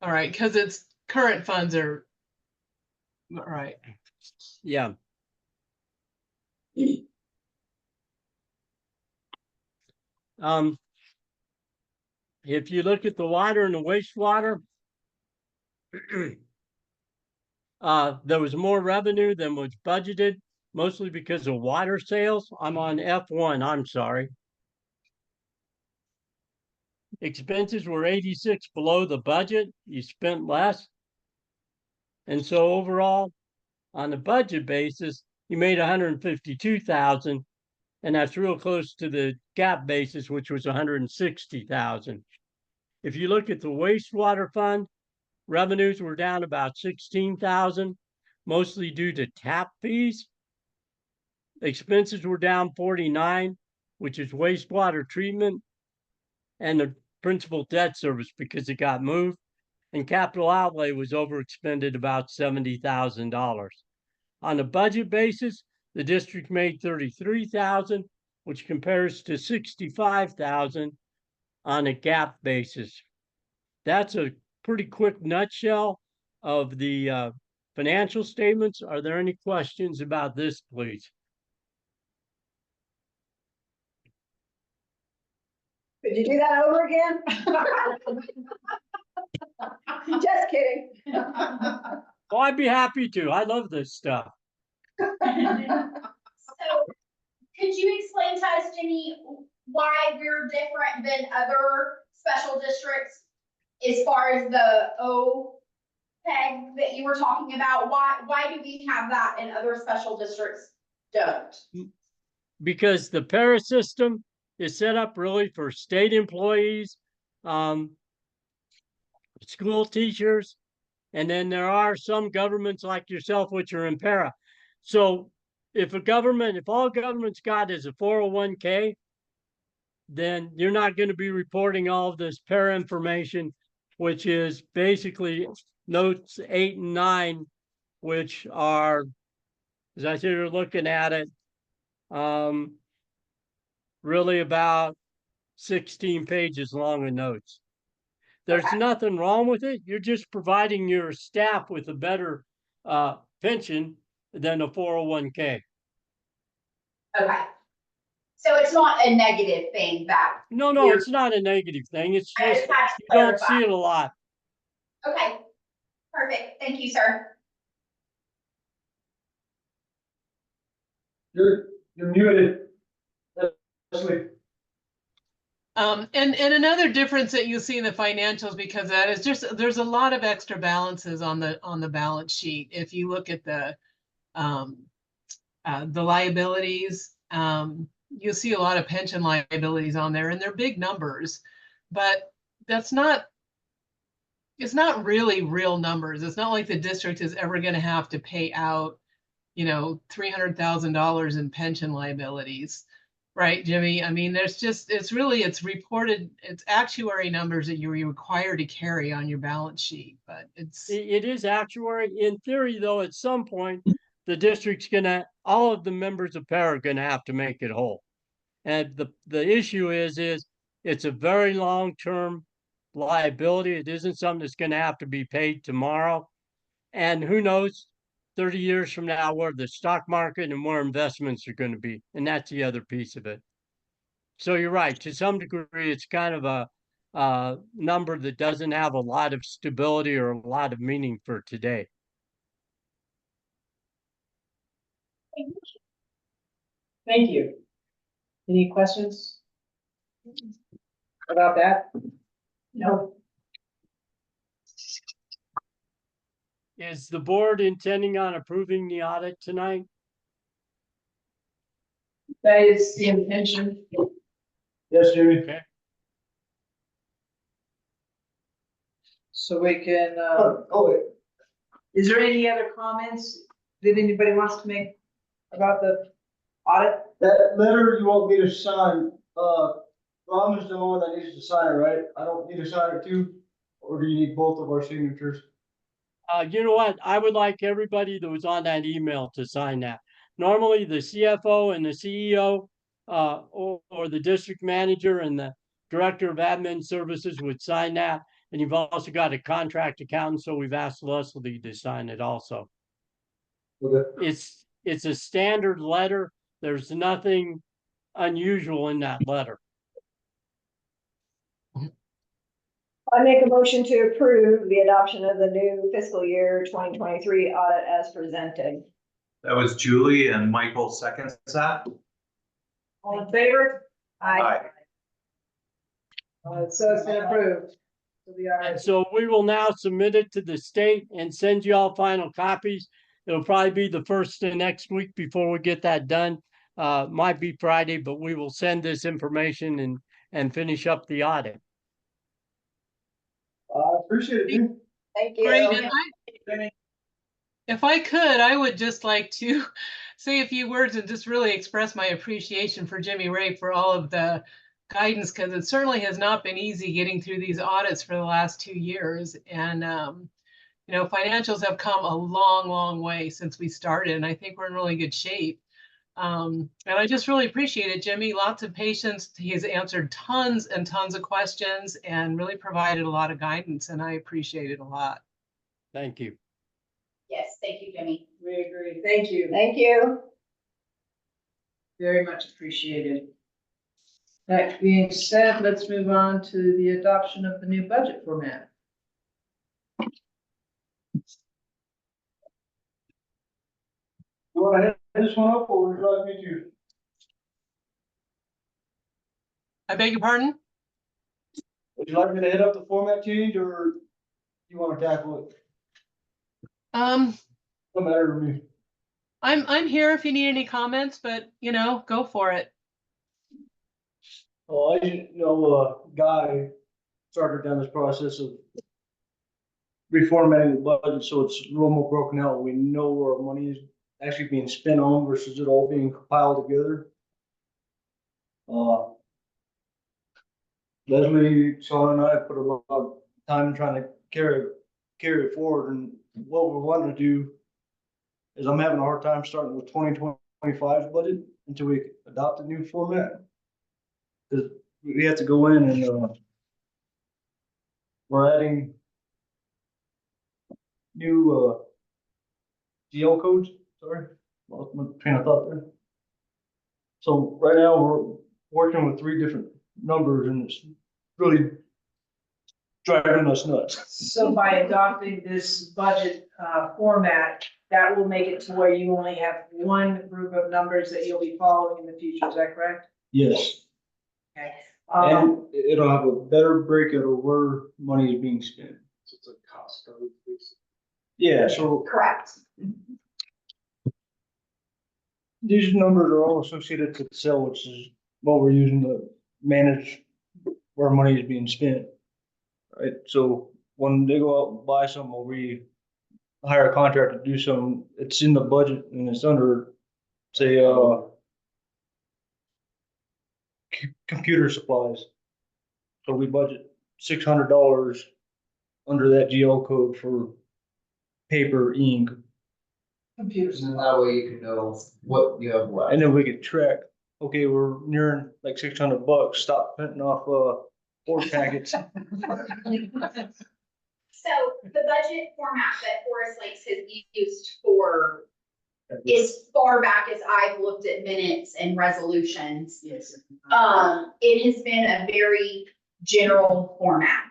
All right, because it's current funds are all right. Yeah. If you look at the water and the wastewater, there was more revenue than was budgeted, mostly because of water sales. I'm on F1, I'm sorry. Expenses were 86 below the budget. You spent less. And so overall, on a budget basis, you made 152,000, and that's real close to the GAAP basis, which was 160,000. If you look at the wastewater fund, revenues were down about 16,000, mostly due to tap fees. Expenses were down 49, which is wastewater treatment and the principal debt service because it got moved. And capital outlay was overexpended about $70,000. On a budget basis, the district made 33,000, which compares to 65,000 on a GAAP basis. That's a pretty quick nutshell of the financial statements. Are there any questions about this, please? Could you do that over again? Just kidding. Oh, I'd be happy to. I love this stuff. So could you explain to us, Jenny, why we're different than other special districts as far as the OPEG that you were talking about? Why do we have that and other special districts don't? Because the para system is set up really for state employees, school teachers, and then there are some governments like yourself which are in para. So if all government's got is a 401k, then you're not going to be reporting all of this para information, which is basically notes 8 and 9, which are, as I said, you're looking at it, really about 16 pages long of notes. There's nothing wrong with it. You're just providing your staff with a better pension than a 401k. Okay. So it's not a negative thing that. No, it's not a negative thing. It's I just just had to you don't clarify. see it a lot. Okay, perfect. Thank you, sir. You're muted. Leslie. And another difference that you see in the financials because of that is just, there's a lot of extra balances on the balance sheet. If you look at the liabilities, you'll see a lot of pension liabilities on there and they're big numbers, but it's not really real numbers. It's not like the district is ever going to have to pay out, $300,000 in pension liabilities. Right, Jimmy? I mean, it's reported, it's actuary numbers that you're required to carry on your balance sheet, but it is actuary. In theory, though, at some point, the district's all of the members of para are gonna have to make it whole. And the issue is it's a very long-term liability. It isn't something that's gonna have to be paid tomorrow. And who knows, 30 years from now, where the stock market and where investments are going to be. And that's the other piece of it. So you're right. To some degree, it's kind of a number that doesn't have a lot of stability or a lot of meaning for today. Thank you. Any questions about that? No. Is the board intending on approving the audit tonight? That is the intention. Yes, Jimmy. Okay. So we can, Wait. is there any other comments that anybody wants to make about the audit? That letter you want me to sign, Ron is the one that needs to sign it, right? I don't need to sign it too? Or do you need both of our signatures? You know what? I would like everybody that was on that email to sign that. Normally, the CFO and the CEO, or the district manager and the director of admin services would sign that. And you've also got a contract accountant, so we've asked Leslie to sign it also. Okay. It's a standard letter. There's nothing unusual in that letter. I make a motion to approve the adoption of the new fiscal year 2023 audit as presented. That was Julie and Michael seconds that. All in favor? Aye. So it's been approved. So we are. And so we will now submit it to the state and send you all final copies. It'll probably be the first of next week before we get that done. Might be Friday, but we will send this information and finish up the audit. I appreciate it, dude. Thank you. great. And if I could, I would just like to say a few words and just really express my appreciation for Jimmy Ray for all of the guidance, because it certainly has not been easy getting through these audits for the last 2 years. And, financials have come a long, long way since we started, and I think we're in really good shape. And I just really appreciate it, Jimmy. Lots of patience. He has answered tons and tons of questions and really provided a lot of guidance, and I appreciate it a lot. Thank you. Yes, thank you, Jimmy. We agree. Thank you. Thank you. Very much appreciated. That being said, let's move on to the adoption of the new budget format. You wanna head this one up or would you like me to? I beg your pardon? Would you like me to hit up the format change or you wanna tackle it? No matter to me. I'm here if you need any comments, but you know, go for it. Oh, I didn't know, Guy started down this process of reformatting the budget, so it's a little more broken out. We know where our money is actually being spent on versus it all being compiled together. Leslie, Sean and I put a lot of time trying to carry it forward, and what we're wanting to do is I'm having a hard time starting with 2025's budget until we adopt a new format. Cause we have to go in and, we're adding new, GL codes, sorry, lost my train of thought there. So right now, we're working with 3 different numbers and it's really driving us nuts. So by adopting this budget format, that will make it to where you only have one group of numbers that you'll be following in the future, is that correct? Yes, Okay. and it'll have a better breakout of where money is being spent. So it's a cost code, basically. Yeah, so Correct. these numbers are all associated to Excel, which is what we're using to manage where money is being spent. Right, so when they go out and buy something, or we hire a contractor to do something, it's in the budget and it's under, say, computer supplies. So we budget $600 under that GL code for paper, ink, Computers. And then that way you can know what you have left. and then we could track, okay, we're nearing like $600, stop printing off, board packets. So the budget format that Forest Lakes has used for as far back as I've looked at minutes and resolutions, Yes. it has been a very general format.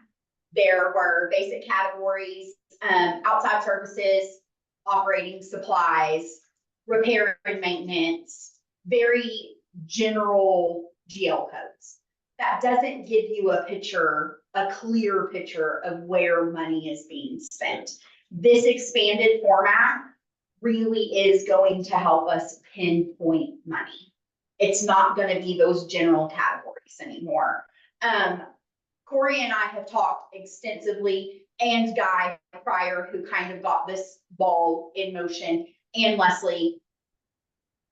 There were basic categories, outside services, operating supplies, repair and maintenance, very general GL codes. That doesn't give you a clear picture of where money is being spent. This expanded format really is going to help us pinpoint money. It's not gonna be those general categories anymore. Corey and I have talked extensively, and Guy prior, who kind of got this ball in motion, and Leslie.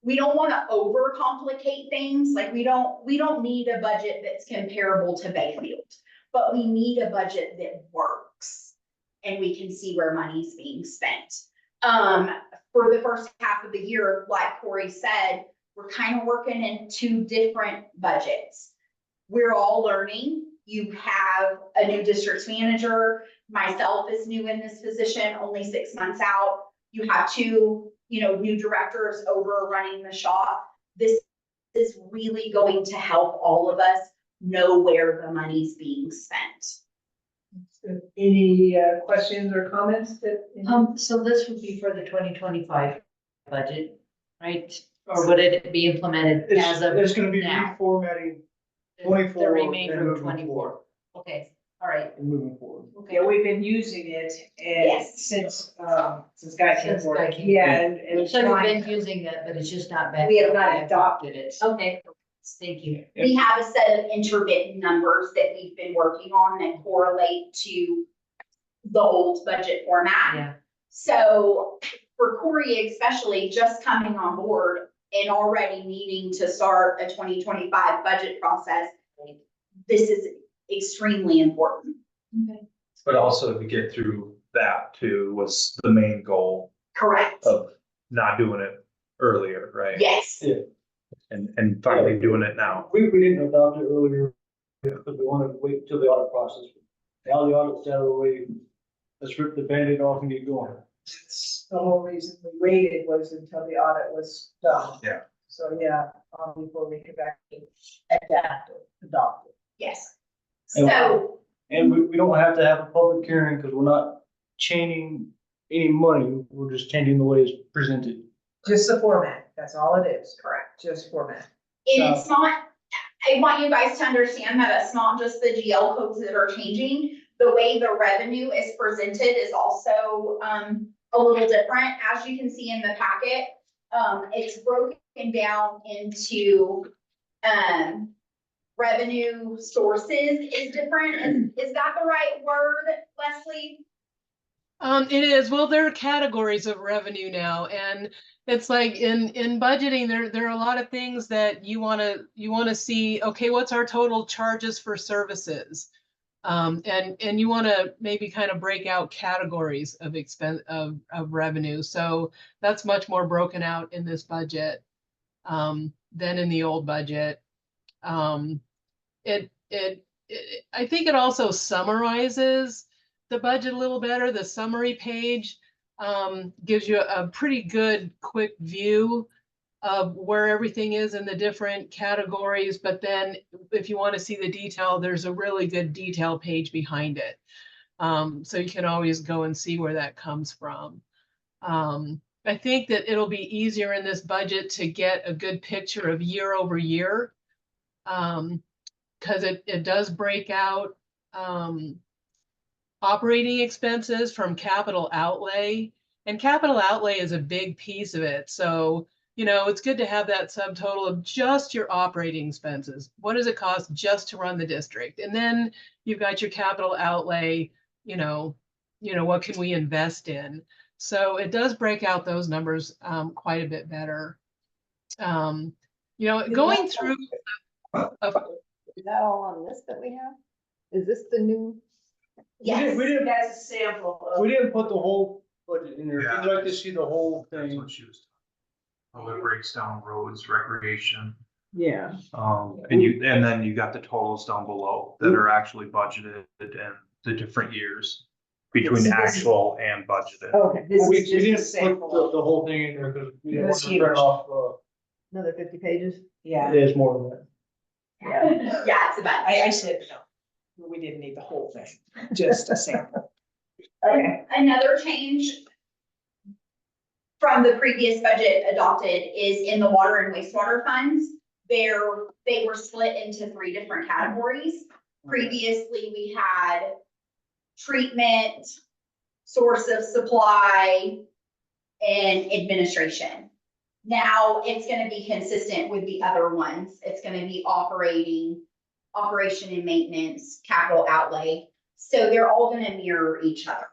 We don't wanna overcomplicate things, like we don't need a budget that's comparable to Bayfield, but we need a budget that works. And we can see where money's being spent. For the first half of the year, like Corey said, we're kind of working in 2 different budgets. We're all learning. You have a new district manager. Myself is new in this position, only 6 months out. You have 2, new directors over running the shop. This is really going to help all of us know where the money's being spent. Any questions or comments that? So this would be for the 2025 budget, right? Or would it be implemented as of It's gonna be now? reformatting The 24 remainder and of moving 24. forward. Okay, all right. And moving forward. Yeah, we've been using it and Yes. since Guy came Since aboard. Guy came Yeah, and it's So you've fine. been using it, but it's just not back. We have up. not adopted it. Okay, thank you. We have a set of intermittent numbers that we've been working on that correlate to the old budget format. Yeah. So for Corey especially, just coming on board and already needing to start a 2025 budget process, this is extremely important. But also to get through that too was the main goal Correct. of not doing it earlier, right? Yes. And finally doing it now. We didn't adopt it earlier because we wanted to wait until the audit process. Now the audit's out of the way, let's rip the Band-Aid off and get going. The whole reason we waited was until the audit was done. Yeah. So, yeah, before we could actually adopt it. Yes. And- So, And we don't have to have a public hearing because we're not changing any money, we're just changing the way it's presented. Just the format, that's all it is. correct. Just format. And it's not, I want you guys to understand that it's not just the GL codes that are changing. The way the revenue is presented is also, a little different, as you can see in the packet. It's broken down into, revenue sources is different. Is that the right word, Leslie? It is, well, there are categories of revenue now, and it's like in budgeting, there are a lot of things that you wanna see, okay, what's our total charges for services? And you wanna maybe kind of break out categories of expense of revenue, so that's much more broken out in this budget, than in the old budget. I think it also summarizes the budget a little better. The summary page gives you a pretty good quick view of where everything is in the different categories. But then if you want to see the detail, there's a really good detail page behind it. So you can always go and see where that comes from. I think that it'll be easier in this budget to get a good picture of year over year. Because it does break out operating expenses from capital outlay. And capital outlay is a big piece of it. So, it's good to have that subtotal of just your operating expenses. What does it cost just to run the district? And then you've got your capital outlay, what can we invest in? So it does break out those numbers quite a bit better. Going through. Is that all on this that we have? Is this the new? Yes. We didn't, That's a sample of. we didn't put the whole budget in there. If you'd like to see the whole That's thing. what she was. How it breaks down roads, recreation, Yeah. and then you got the totals down below that are actually budgeted and the different years between actual and budgeted. Okay, this We is didn't just a put sample. the whole thing in there because we didn't want It's to turn huge. off, Another 50 pages? Yeah. it is more than that. Yeah. Yeah, it's a bunch. I said no, we didn't need the whole thing, just a sample. Okay. Another change from the previous budget adopted is in the water and wastewater funds. They were split into 3 different categories. Previously, we had treatment, source of supply, and administration. Now it's gonna be consistent with the other ones. It's gonna be operation and maintenance, capital outlay. So they're all gonna mirror each other.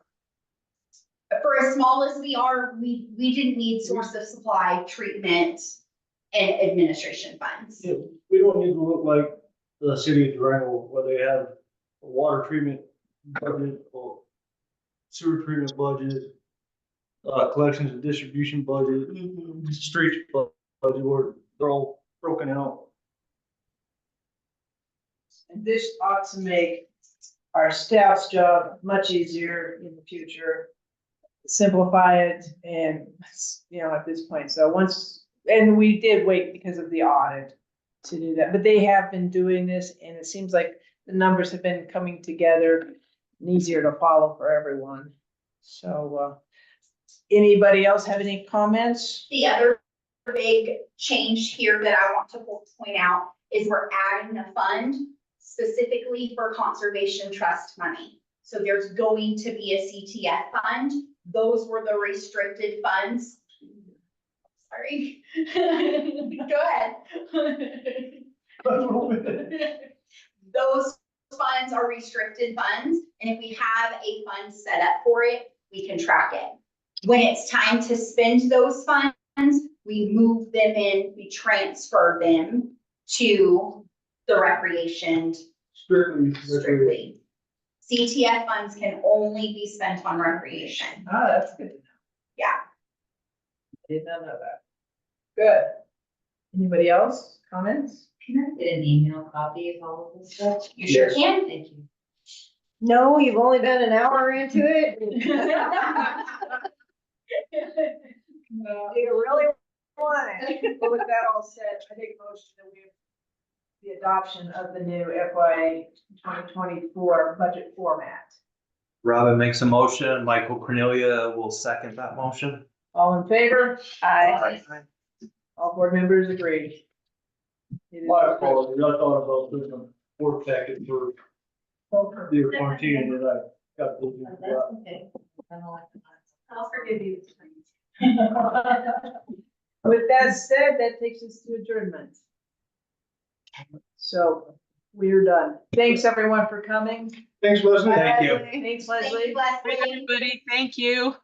For as small as we are, we didn't need source of supply, treatment, and administration funds. Yeah, we don't need to look like the city of Durango where they have a water treatment budget or sewer treatment budget, collections and distribution budget, streets budget, where they're all broken out. And this ought to make our staff's job much easier in the future. Simplify it and, at this point, so and we did wait because of the audit to do that, but they have been doing this and it seems like the numbers have been coming together and easier to follow for everyone. So, anybody else have any comments? The other big change here that I want to point out is we're adding a fund specifically for conservation trust money. So there's going to be a CTF fund. Those were the restricted funds. Sorry. Go ahead. Those funds are restricted funds, and if we have a fund set up for it, we can track it. When it's time to spend those funds, we move them in, we transfer them to the recreation strictly. CTF funds can only be spent on recreation. Oh, that's good to know. Yeah. Did not know that. Good. Anybody else? Comments? Can I get an email copy of all of this stuff? You sure can. Thank you. No, you've only been an hour into it. You really want it. But with that all said, I think motion that we have the adoption of the new FY 2024 budget format. Robin makes a motion, Michael Cornelia will second that motion. All in favor? Aye. All board members agree. It is- My apologies, I thought about putting a work packet for the quarantine and I got those. Oh, that's okay. I don't like the lines. I'll forgive you. With that said, that takes us to adjournment. So we're done. Thanks, everyone, for coming. Thanks, Leslie. Thank you. Thanks, Thank Leslie. you, Leslie. Everybody, thank you.